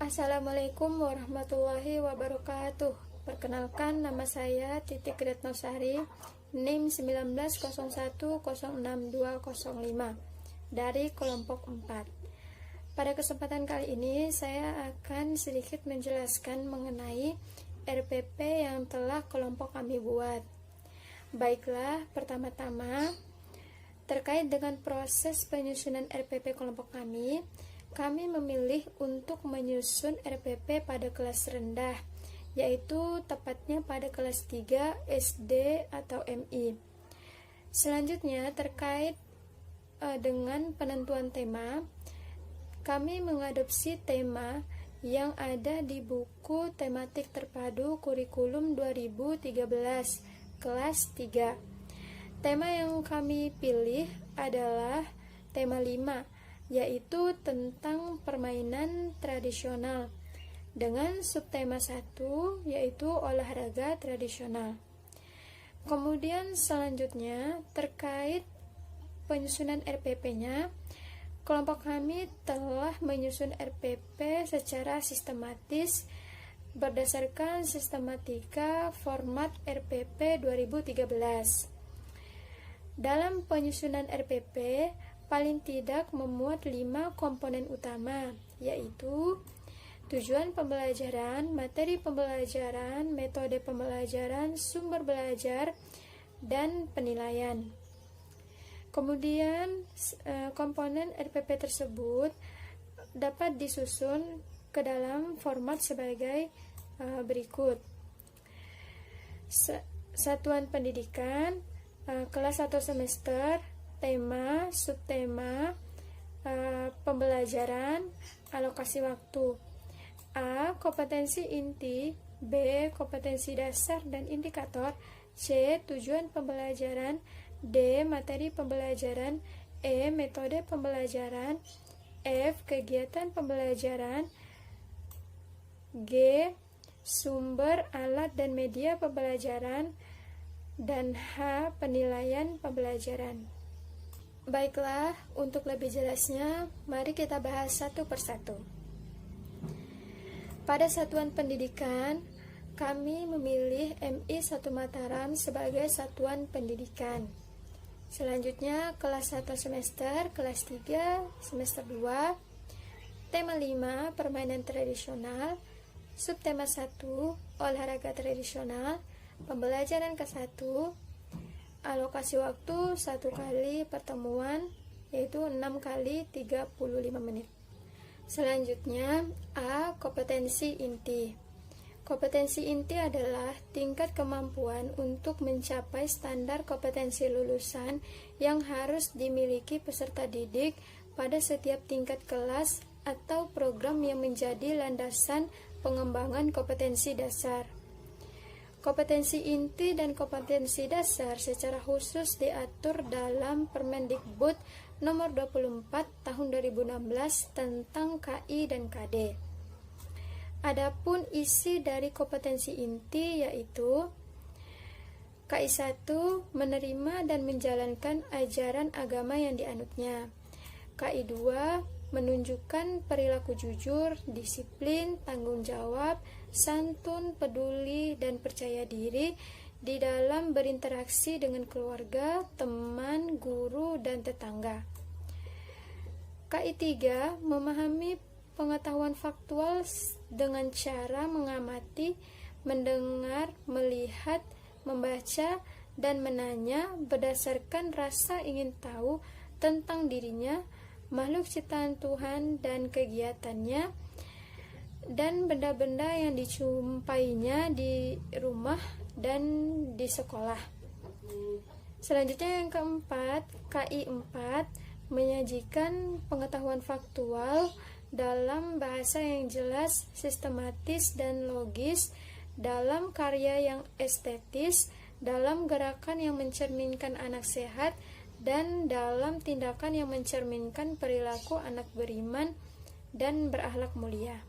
Assalamualaikum warahmatullahi wabarakatuh. Perkenalkan, nama saya Titik Retnosari, NIM 19010625 dari kelompok 4. Pada kesempatan kali ini saya akan sedikit menjelaskan mengenai RPP yang telah kelompok kami buat. Baiklah, pertama-tama terkait dengan proses penyusunan RPP kelompok kami memilih untuk menyusun RPP pada kelas rendah, yaitu tepatnya pada kelas 3 SD atau MI. Selanjutnya terkait dengan penentuan tema, kami mengadopsi tema yang ada di buku tematik terpadu kurikulum 2013 kelas 3. Tema yang kami pilih adalah tema 5, yaitu tentang permainan tradisional, dengan subtema 1 yaitu olahraga tradisional. Kemudian selanjutnya terkait penyusunan RPP-nya, kelompok kami telah menyusun RPP secara sistematis berdasarkan sistematika format RPP 2013. Dalam penyusunan RPP paling tidak memuat 5 komponen utama, yaitu tujuan pembelajaran, materi pembelajaran, metode pembelajaran, sumber belajar, dan penilaian. Kemudian komponen RPP tersebut dapat disusun ke dalam format sebagai berikut. Satuan pendidikan, kelas 1 semester, tema, subtema, pembelajaran, alokasi waktu. A. Kompetensi inti. B. Kompetensi dasar dan indikator. C. Tujuan pembelajaran. D. Materi pembelajaran. E. Metode pembelajaran. F. Kegiatan pembelajaran. G. Sumber, alat, dan media pembelajaran. Dan H. Penilaian pembelajaran. Baiklah, untuk lebih jelasnya, mari kita bahas satu persatu. Pada satuan pendidikan, kami memilih MI 1 Mataram sebagai satuan pendidikan. Selanjutnya, kelas 1 semester, kelas 3 semester 2, tema 5, permainan tradisional, subtema 1, olahraga tradisional, pembelajaran ke-1, alokasi waktu 1 kali pertemuan, yaitu 6 kali 35 menit. Selanjutnya, A. Kompetensi inti. Kompetensi inti adalah tingkat kemampuan untuk mencapai standar kompetensi lulusan yang harus dimiliki peserta didik pada setiap tingkat kelas atau program yang menjadi landasan pengembangan kompetensi dasar. Kompetensi inti dan kompetensi dasar secara khusus diatur dalam Permendikbud nomor 24 tahun 2016 tentang KI dan KD. Adapun isi dari kompetensi inti yaitu KI 1 menerima dan menjalankan ajaran agama yang dianutnya. KI 2 menunjukkan perilaku jujur, disiplin, tanggung jawab, santun, peduli, dan percaya diri di dalam berinteraksi dengan keluarga, teman, guru, dan tetangga. KI 3 memahami pengetahuan faktual dengan cara mengamati, mendengar, melihat, membaca, dan menanya berdasarkan rasa ingin tahu tentang dirinya, makhluk ciptaan Tuhan dan kegiatannya, dan benda-benda yang dijumpainya di rumah dan di sekolah. Selanjutnya yang keempat, KI 4 menyajikan pengetahuan faktual dalam bahasa yang jelas, sistematis, dan logis, dalam karya yang estetis, dalam gerakan yang mencerminkan anak sehat, dan dalam tindakan yang mencerminkan perilaku anak beriman dan berakhlak mulia.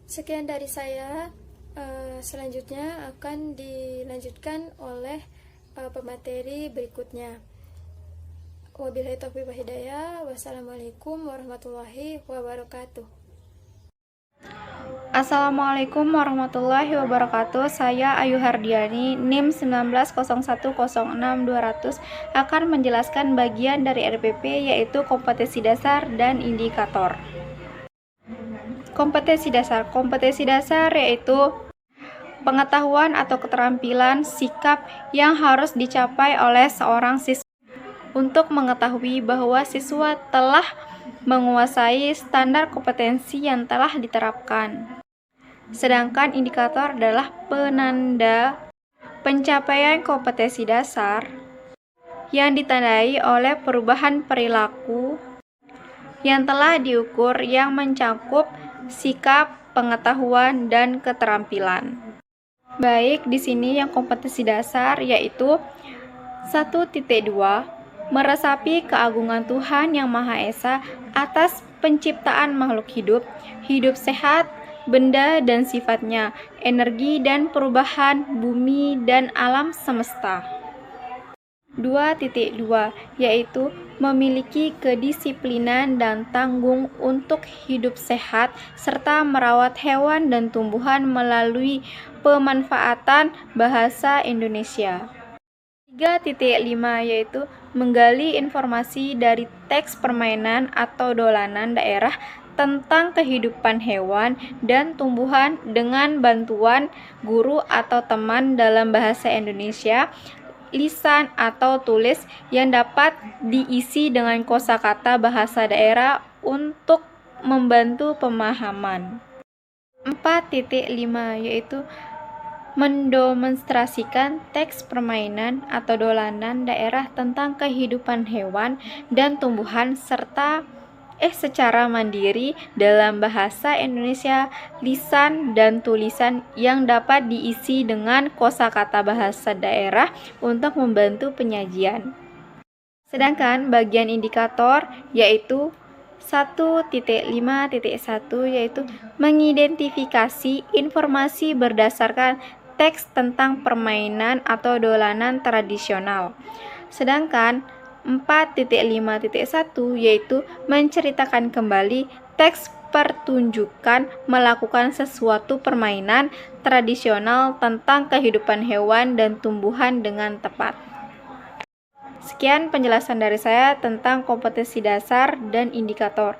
Sekian dari saya. Selanjutnya akan dilanjutkan oleh pemateri berikutnya. Wabillahi taufiq wal hidayah. Wassalamualaikum warahmatullahi wabarakatuh. Assalamualaikum warahmatullahi wabarakatuh. Saya Ayu Hardiani, NIM 190106200 akan menjelaskan bagian dari RPP yaitu kompetensi dasar dan indikator. Kompetensi dasar yaitu pengetahuan atau keterampilan sikap yang harus dicapai oleh seorang siswa untuk mengetahui bahwa siswa telah menguasai standar kompetensi yang telah diterapkan. Sedangkan indikator adalah penanda pencapaian kompetensi dasar yang ditandai oleh perubahan perilaku yang telah diukur yang mencakup sikap, pengetahuan, dan keterampilan. Baik, di sini yang kompetensi dasar yaitu 1.2 meresapi keagungan Tuhan Yang Maha Esa atas penciptaan makhluk hidup sehat, benda dan sifatnya, energi dan perubahan bumi dan alam semesta. 2.2 yaitu memiliki kedisiplinan dan tanggung untuk hidup sehat serta merawat hewan dan tumbuhan melalui pemanfaatan bahasa Indonesia. 3.5 yaitu menggali informasi dari teks permainan atau dolanan daerah tentang kehidupan hewan dan tumbuhan dengan bantuan guru atau teman dalam bahasa Indonesia, lisan atau tulis yang dapat diisi dengan kosakata bahasa daerah untuk membantu pemahaman. 4.5 yaitu mendemonstrasikan teks permainan atau dolanan daerah tentang kehidupan hewan dan tumbuhan secara mandiri dalam bahasa Indonesia, lisan dan tulisan yang dapat diisi dengan kosakata bahasa daerah untuk membantu penyajian. Sedangkan bagian indikator yaitu 1.5.1 yaitu mengidentifikasi informasi berdasarkan teks tentang permainan atau dolanan tradisional. Sedangkan 4.5.1 yaitu menceritakan kembali teks pertunjukan melakukan sesuatu permainan tradisional tentang kehidupan hewan dan tumbuhan dengan tepat. Sekian penjelasan dari saya tentang kompetensi dasar dan indikator.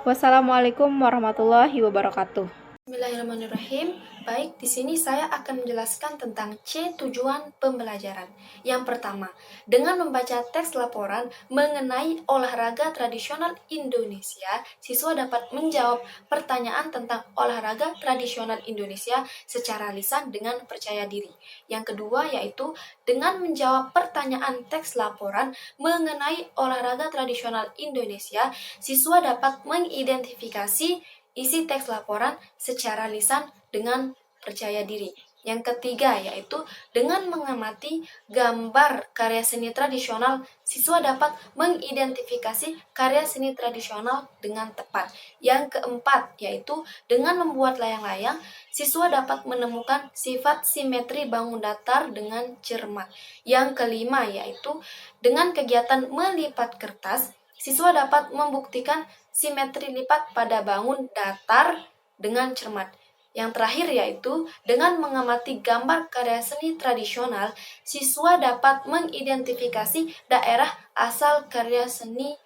Wassalamualaikum warahmatullahi wabarakatuh. Bismillahirrahmanirrahim. Baik, di sini saya akan menjelaskan tentang C, tujuan pembelajaran. Yang pertama, dengan membaca teks laporan mengenai olahraga tradisional Indonesia, siswa dapat menjawab pertanyaan tentang olahraga tradisional Indonesia secara lisan dengan percaya diri. Yang kedua yaitu dengan menjawab pertanyaan teks laporan mengenai olahraga tradisional Indonesia, siswa dapat mengidentifikasi isi teks laporan secara lisan dengan percaya diri. Yang ketiga yaitu dengan mengamati gambar karya seni tradisional, siswa dapat mengidentifikasi karya seni tradisional dengan tepat. Yang keempat yaitu dengan membuat layang-layang, siswa dapat menemukan sifat simetri bangun datar dengan cermat. Yang kelima yaitu dengan kegiatan melipat kertas, siswa dapat membuktikan simetri lipat pada bangun datar dengan cermat. Yang terakhir yaitu dengan mengamati gambar karya seni tradisional, siswa dapat mengidentifikasi daerah asal karya seni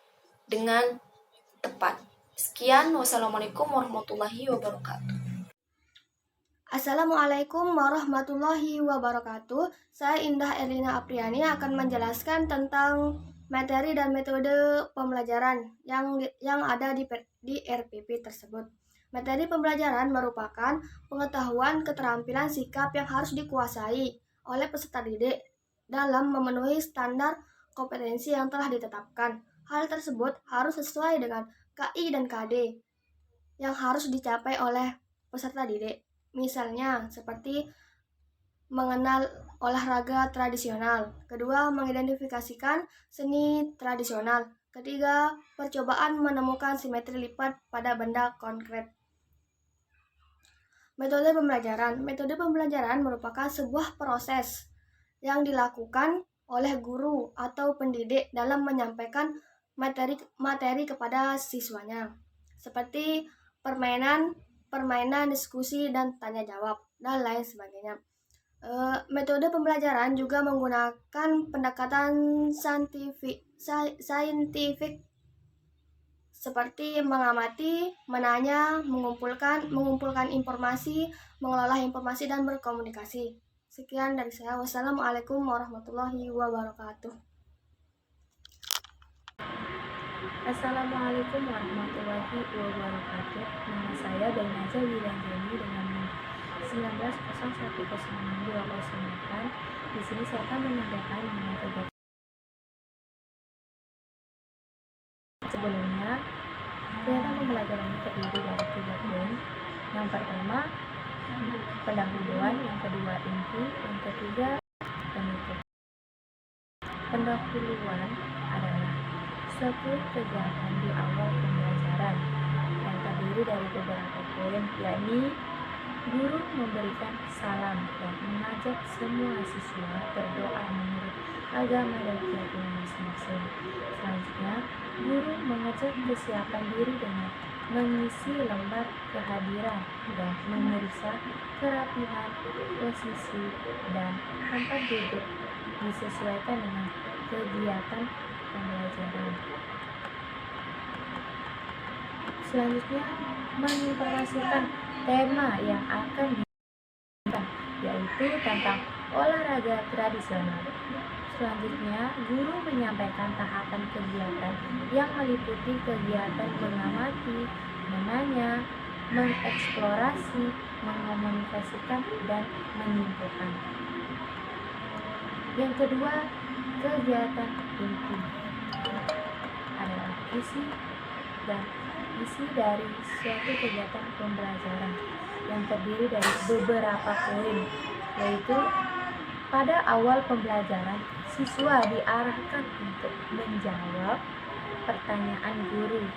dengan tepat. Sekian, wassalamualaikum warahmatullahi wabarakatuh. Assalamualaikum warahmatullahi wabarakatuh. Saya Indah Erlina Apriani akan menjelaskan tentang materi dan metode pembelajaran yang ada di RPP tersebut. Materi pembelajaran merupakan pengetahuan keterampilan sikap yang harus dikuasai oleh peserta didik dalam memenuhi standar kompetensi yang telah ditetapkan. Hal tersebut harus sesuai dengan KI dan KD yang harus dicapai oleh peserta didik. Misalnya seperti mengenal olahraga tradisional. Kedua, mengidentifikasikan seni tradisional. Ketiga, percobaan menemukan simetri lipat pada benda konkret. Metode pembelajaran merupakan sebuah proses yang dilakukan oleh guru atau pendidik dalam menyampaikan materi kepada siswanya, seperti permainan diskusi dan tanya jawab dan lain sebagainya. Metode pembelajaran juga menggunakan pendekatan saintifik seperti mengamati, menanya, mengumpulkan informasi, mengelola informasi dan berkomunikasi. Sekian dari saya. Wassalamualaikum warahmatullahi wabarakatuh. Assalamualaikum warahmatullahi wabarakatuh. Nama saya Dainaja Wilanjani dengan NIM 1901062008. Di sini saya akan menyampaikan mengenai kegiatan. Sebelumnya, kegiatan pembelajaran ini terdiri dari 3 poin. Yang pertama, pendahuluan, yang kedua inti, yang ketiga penutup. Pendahuluan adalah suatu kegiatan di awal pembelajaran yang terdiri dari beberapa poin, yakni guru memberikan salam dan mengajak semua siswa berdoa menurut agama dan keyakinan masing-masing. Selanjutnya, guru mengecek kesiapan diri dengan mengisi lembar kehadiran dan memeriksa kerapihan, posisi, dan tempat duduk disesuaikan dengan kegiatan pembelajaran. Selanjutnya, menginformasikan tema yang akan diberikan, yaitu tentang olahraga tradisional. Selanjutnya, guru menyampaikan tahapan kegiatan yang meliputi kegiatan mengamati, menanya, mengeksplorasi, mengomunikasikan, dan menyimpulkan. Yang kedua, kegiatan inti adalah isi dari suatu kegiatan pembelajaran yang terdiri dari beberapa poin, yaitu pada awal pembelajaran siswa diarahkan untuk menjawab pertanyaan guru.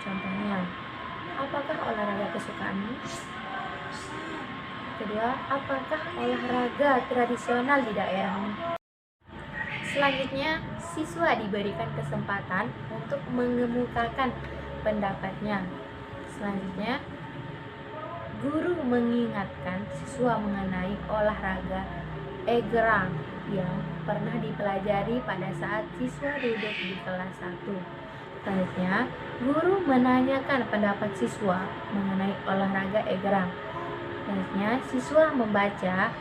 Contohnya, apakah olahraga kesukaanmu? Kedua, apakah olahraga tradisional di daerahmu? Selanjutnya, siswa diberikan kesempatan untuk mengemukakan pendapatnya. Selanjutnya, guru mengingatkan siswa mengenai olahraga egrang yang pernah dipelajari pada saat siswa duduk di kelas 1. Selanjutnya, guru menanyakan pendapat siswa mengenai olahraga egrang. Selanjutnya, siswa membaca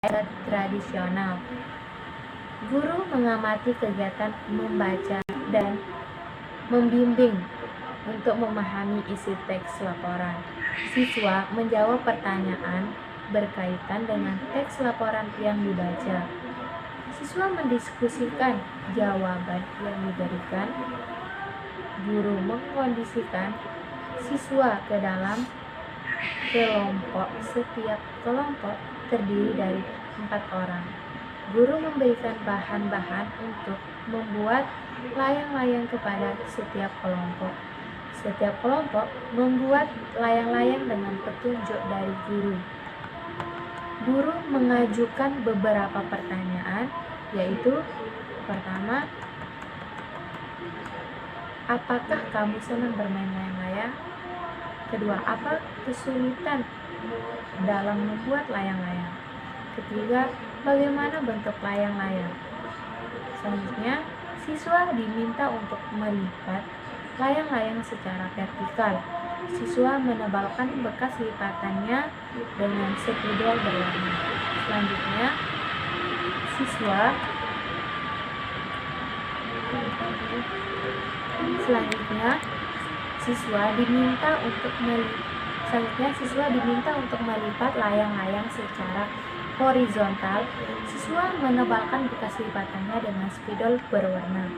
teks tradisional. Guru mengamati kegiatan membaca dan membimbing untuk memahami isi teks laporan. Siswa menjawab pertanyaan berkaitan dengan teks laporan yang dibaca. Siswa mendiskusikan jawaban yang diberikan. Guru mengkondisikan siswa ke dalam kelompok. Setiap kelompok terdiri dari 4 orang. Guru memberikan bahan-bahan untuk membuat layang-layang kepada setiap kelompok. Setiap kelompok membuat layang-layang dengan petunjuk dari guru. Guru mengajukan beberapa pertanyaan, yaitu pertama, apakah kamu senang bermain layang-layang? Kedua, apa kesulitan dalam membuat layang-layang? Ketiga, bagaimana bentuk layang-layang? Selanjutnya, siswa diminta untuk melipat layang-layang secara vertikal. Siswa menebalkan bekas lipatannya dengan spidol berwarna. Selanjutnya, siswa diminta untuk melipat layang-layang secara horizontal. Siswa menebalkan bekas lipatannya dengan spidol berwarna.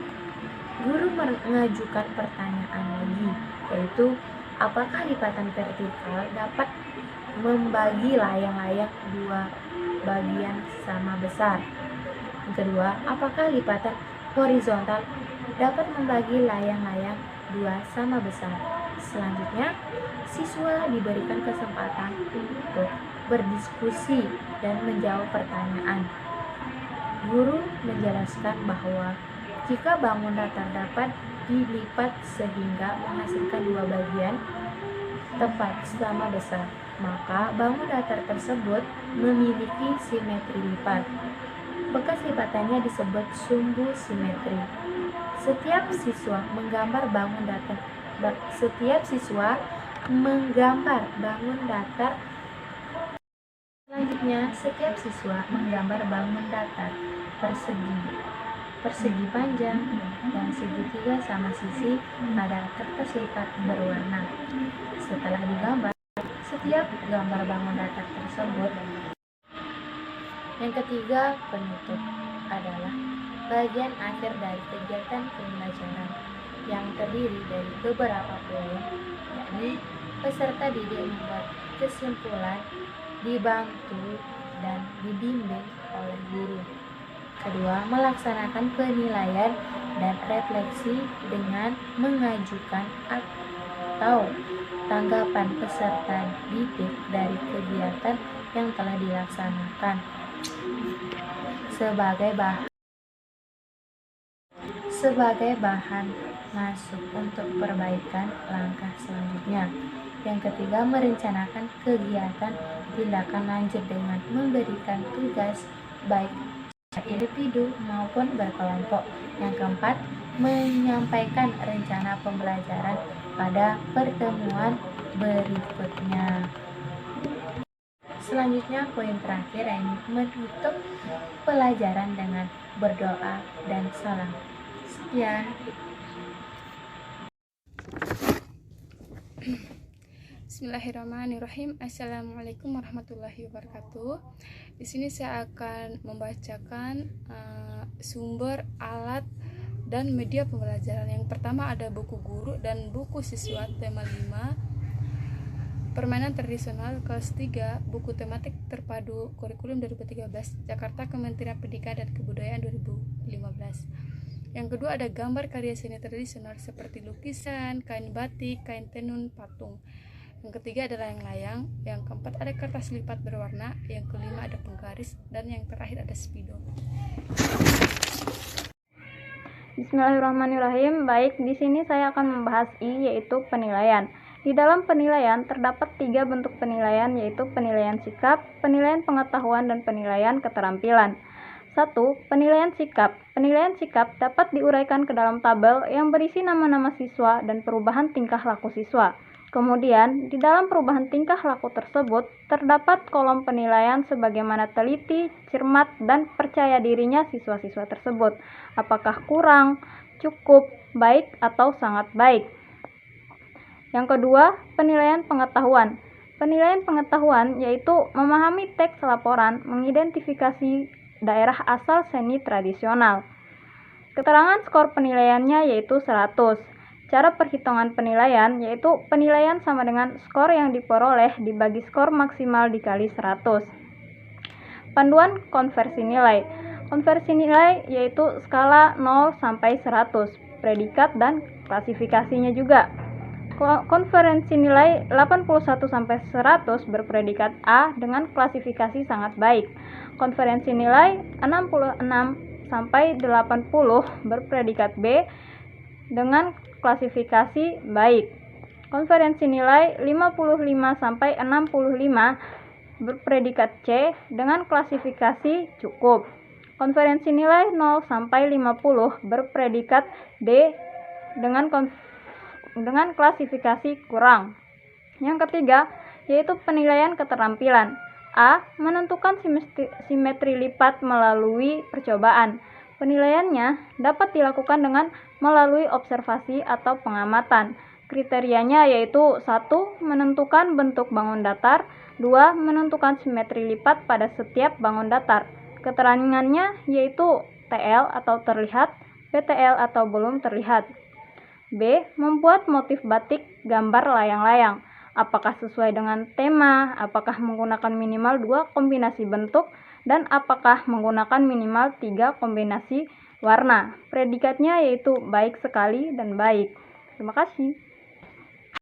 Guru mengajukan pertanyaan lagi, yaitu apakah lipatan vertikal dapat membagi layang-layang 2 bagian sama besar? Yang kedua, apakah lipatan horizontal dapat membagi layang-layang 2 sama besar? Selanjutnya, siswa diberikan kesempatan untuk berdiskusi dan menjawab pertanyaan. Guru menjelaskan bahwa jika bangun datar dapat dilipat sehingga menghasilkan dua bagian tepat sama besar, maka bangun datar tersebut memiliki simetri lipat. Bekas lipatannya disebut sumbu simetri. Setiap siswa menggambar bangun datar Selanjutnya, setiap siswa menggambar bangun datar persegi panjang dan segitiga sama sisi pada kertas lipat berwarna. Setelah digambar setiap gambar bangun datar tersebut. Yang ketiga, penutup adalah bagian akhir dari kegiatan pembelajaran yang terdiri dari beberapa poin, yakni peserta didik membuat kesimpulan, dibantu dan dibimbing oleh guru. Kedua, melaksanakan penilaian dan refleksi dengan mengajukan atau tanggapan peserta didik dari kegiatan yang telah dilaksanakan sebagai bahan masuk untuk perbaikan langkah selanjutnya. Yang ketiga, merencanakan kegiatan tindakan lanjut dengan memberikan tugas baik individu maupun berkelompok. Yang keempat, menyampaikan rencana pembelajaran pada pertemuan berikutnya. Selanjutnya, poin terakhir yang menutup pelajaran dengan berdoa dan salam. Sekian. Bismillahirrahmanirrahim. Assalamualaikum warahmatullahi wabarakatuh. Di sini saya akan membacakan sumber, alat, dan media pembelajaran. Yang pertama ada buku guru dan buku siswa tema 5. Permainan tradisional kelas 3, buku tematik terpadu kurikulum 2013, Jakarta Kementerian Pendidikan dan Kebudayaan 2015. Yang kedua ada gambar karya seni tradisional seperti lukisan, kain batik, kain tenun, patung. Yang ketiga ada layang-layang. Yang keempat ada kertas lipat berwarna. Yang kelima ada penggaris. Dan yang terakhir ada spidol. Bismillahirrahmanirrahim. Baik, di sini saya akan membahas yaitu penilaian. Di dalam penilaian terdapat 3 bentuk penilaian, yaitu penilaian sikap, penilaian pengetahuan, dan penilaian keterampilan. 1. Penilaian sikap. Penilaian sikap dapat diuraikan ke dalam tabel yang berisi nama-nama siswa dan perubahan tingkah laku siswa. Kemudian, di dalam perubahan tingkah laku tersebut, terdapat kolom penilaian sebagaimana teliti, cermat, dan percaya dirinya siswa-siswa tersebut. Apakah kurang, cukup, baik, atau sangat baik. Yang kedua, penilaian pengetahuan. Penilaian pengetahuan yaitu memahami teks laporan, mengidentifikasi daerah asal seni tradisional. Keterangan skor penilaiannya yaitu 100. Cara perhitungan penilaian yaitu penilaian sama dengan skor yang diperoleh dibagi skor maksimal dikali 100. Panduan konversi nilai. Konversi nilai yaitu skala 0 sampai 100, predikat dan klasifikasinya juga. Konferensi nilai 81 sampai 100 berpredikat A dengan klasifikasi sangat baik. Konferensi nilai 66 sampai 80 berpredikat B dengan klasifikasi baik. Konferensi nilai 55 sampai 65 berpredikat C dengan klasifikasi cukup. Konferensi nilai 0 sampai 50 berpredikat D dengan klasifikasi kurang. Yang ketiga, yaitu penilaian keterampilan. A. Menentukan simetri lipat melalui percobaan. Penilaiannya dapat dilakukan dengan melalui observasi atau pengamatan. Kriterianya yaitu 1. Menentukan bentuk bangun datar. 2. Menentukan simetri lipat pada setiap bangun datar. Keterangannya yaitu TL atau terlihat, PTL atau belum terlihat. B. Membuat motif batik gambar layang-layang. Apakah sesuai dengan tema, apakah menggunakan minimal 2 kombinasi bentuk, dan apakah menggunakan minimal 3 kombinasi warna. Predikatnya yaitu baik sekali dan baik. Terima kasih.